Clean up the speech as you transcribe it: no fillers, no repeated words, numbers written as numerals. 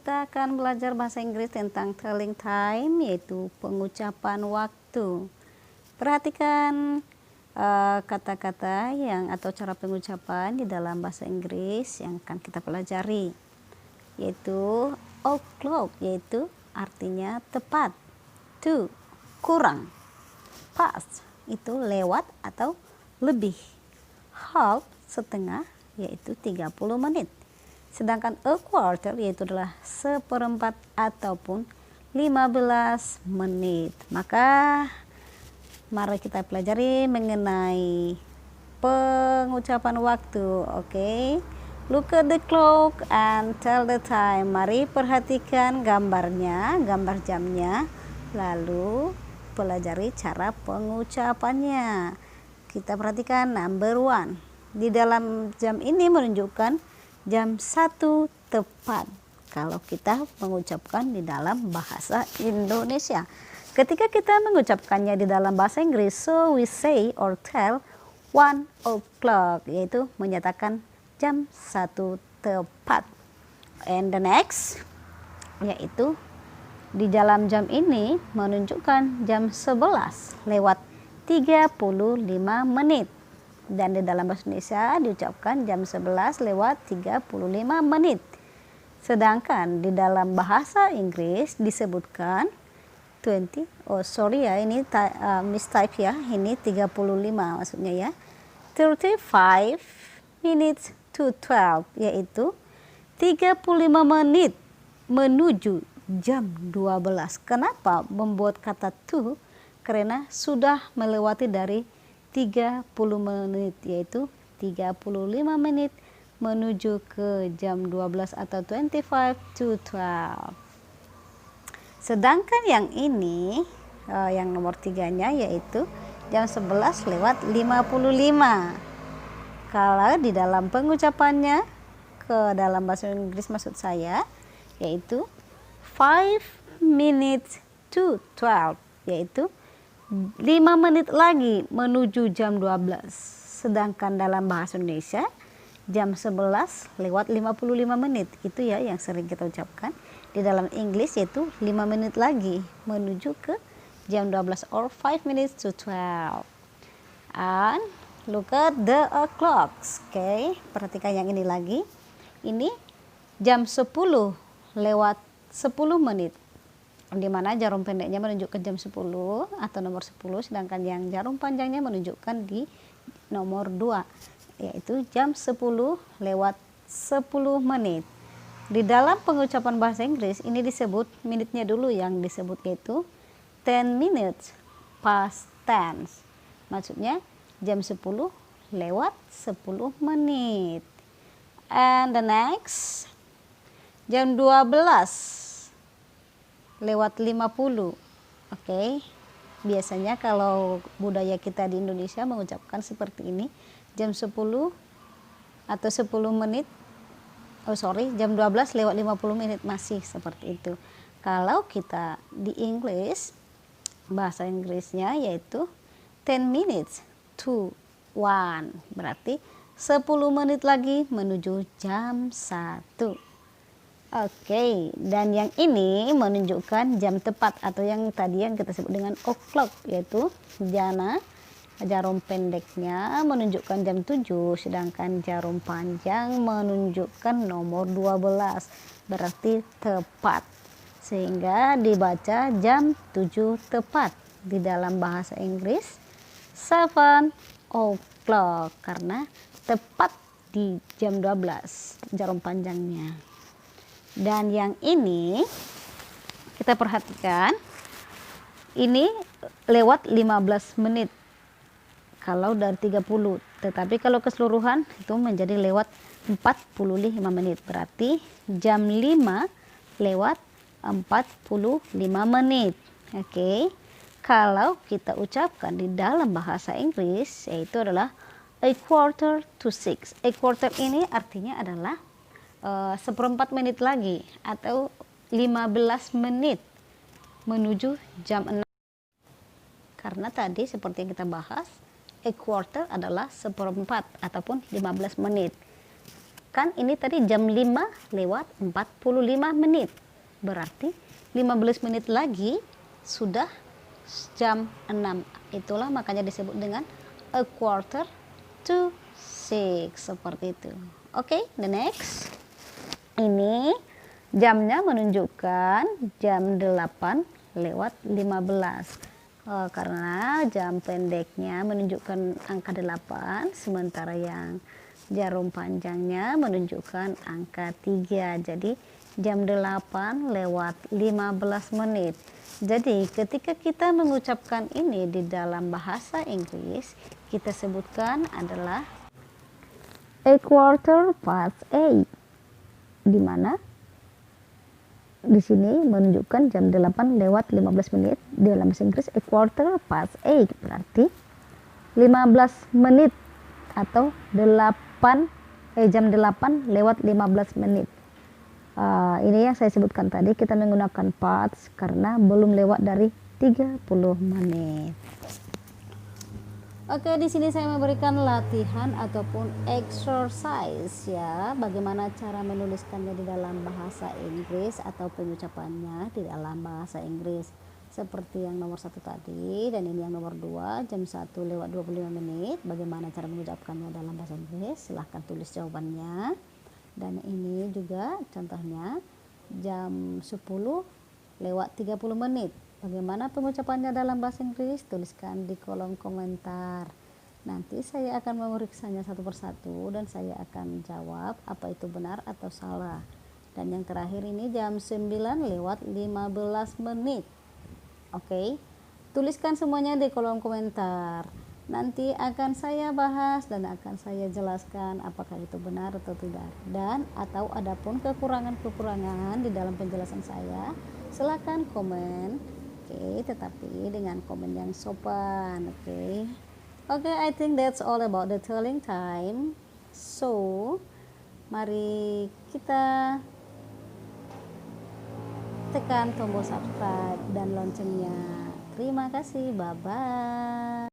kita akan belajar bahasa Inggris tentang telling time, yaitu pengucapan waktu. Perhatikan kata-kata atau cara pengucapan di dalam bahasa Inggris yang akan kita pelajari, yaitu o'clock, yaitu artinya tepat. To, kurang. Past, itu lewat atau lebih. Half, setengah, yaitu 30 menit. Sedangkan a quarter yaitu adalah seperempat ataupun 15 menit. Maka mari kita pelajari mengenai pengucapan waktu. Oke. Look at the clock and tell the time. Mari perhatikan gambarnya, gambar jamnya, lalu pelajari cara pengucapannya. Kita perhatikan number 1. Di dalam jam ini menunjukkan jam 1 tepat kalau kita mengucapkan di dalam bahasa Indonesia. Ketika kita mengucapkannya di dalam bahasa Inggris, so we say or tell 1 o'clock, yaitu menyatakan jam 1 tepat. And the next, yaitu di dalam jam ini menunjukkan jam 11 lewat 35 menit. Dan di dalam bahasa Indonesia diucapkan jam 11 lewat 35 menit. Sedangkan di dalam bahasa Inggris disebutkan ini mistype ya, ini 35 maksudnya ya. 35 minutes to 12, yaitu 35 menit menuju jam 12. Kenapa membuat kata to? Karena sudah melewati dari 30 menit, yaitu 35 menit menuju ke jam 12 atau 25 to 12. Sedangkan yang ini, yang nomor 3-nya yaitu jam 11 lewat 55. Kalau di dalam pengucapannya ke dalam bahasa Inggris maksud saya, yaitu 5 minutes to 12, yaitu 5 menit lagi menuju jam 12. Sedangkan dalam bahasa Indonesia jam 11 lewat 55 menit. Itu ya yang sering kita ucapkan. Di dalam Inggris yaitu 5 menit lagi menuju ke jam 12 or 5 minutes to 12. And look at the clocks. Oke, perhatikan yang ini lagi. Ini jam 10 lewat 10 menit. Di mana jarum pendeknya menunjukkan jam 10 atau nomor 10, sedangkan yang jarum panjangnya menunjukkan di nomor 2, yaitu jam 10 lewat 10 menit. Di dalam pengucapan bahasa Inggris ini disebut menitnya dulu yang disebut, yaitu 10 minutes past tense. Maksudnya jam 10 lewat 10 menit. And the next, jam 12 lewat 50. Oke. Biasanya kalau budaya kita di Indonesia mengucapkan seperti ini, jam 10 atau 10 menit. Jam 12 lewat 50 menit, masih seperti itu. Kalau kita di English, bahasa Inggrisnya yaitu 10 minutes to 1. Berarti 10 menit lagi menuju jam 1. Oke, dan yang ini menunjukkan jam tepat atau yang tadi yang kita sebut dengan o'clock, yaitu jarum pendeknya menunjukkan jam 7, sedangkan jarum panjang menunjukkan nomor 12, berarti tepat. Sehingga dibaca jam 7 tepat. Di dalam bahasa Inggris 7 o'clock karena tepat di jam 12 jarum panjangnya. Dan yang ini kita perhatikan, ini lewat 15 menit kalau dari 30, tetapi kalau keseluruhan itu menjadi lewat 45 menit, berarti jam 5 lewat 45 menit. Oke. Kalau kita ucapkan di dalam bahasa Inggris yaitu adalah a quarter to 6. A quarter ini artinya adalah seperempat menit lagi atau 15 menit menuju jam 6. Karena tadi seperti yang kita bahas, a quarter adalah seperempat ataupun 15 menit. Kan ini tadi jam 5 lewat 45 menit. Berarti 15 menit lagi sudah jam 6. Itulah makanya disebut dengan a quarter to 6, seperti itu. Oke, the next. Ini jamnya menunjukkan jam 8 lewat 15. Karena jam pendeknya menunjukkan angka 8, sementara yang jarum panjangnya menunjukkan angka 3. Jadi jam 8 lewat 15 menit. Jadi ketika kita mengucapkan ini di dalam bahasa Inggris, kita sebutkan adalah a quarter past 8. Di mana di sini menunjukkan jam 8 lewat 15 menit. Di dalam bahasa Inggris a quarter past 8 berarti 15 menit atau jam 8 lewat 15 menit. Ini yang saya sebutkan tadi, kita menggunakan parts karena belum lewat dari 30 menit. Oke, di sini saya memberikan latihan ataupun exercise ya, bagaimana cara menuliskannya di dalam bahasa Inggris atau pengucapannya di dalam bahasa Inggris. Seperti yang nomor 1 tadi, dan ini yang nomor 2, jam 1 lewat 25 menit. Bagaimana cara mengucapkannya dalam bahasa Inggris? Silahkan tulis jawabannya. Dan ini juga contohnya jam 10 lewat 30 menit. Bagaimana pengucapannya dalam bahasa Inggris? Tuliskan di kolom komentar. Nanti saya akan memeriksanya satu persatu dan saya akan jawab apa itu benar atau salah. Dan yang terakhir ini jam 9 lewat 15 menit. Oke, tuliskan semuanya di kolom komentar. Nanti akan saya bahas dan akan saya jelaskan apakah itu benar atau tidak. Dan atau adapun kekurangan-kekurangan di dalam penjelasan saya, silakan komen. Oke, tetapi dengan komen yang sopan. Oke, I think that's all about the telling time. So, mari kita tekan tombol subscribe dan loncengnya. Terima kasih, bye-bye.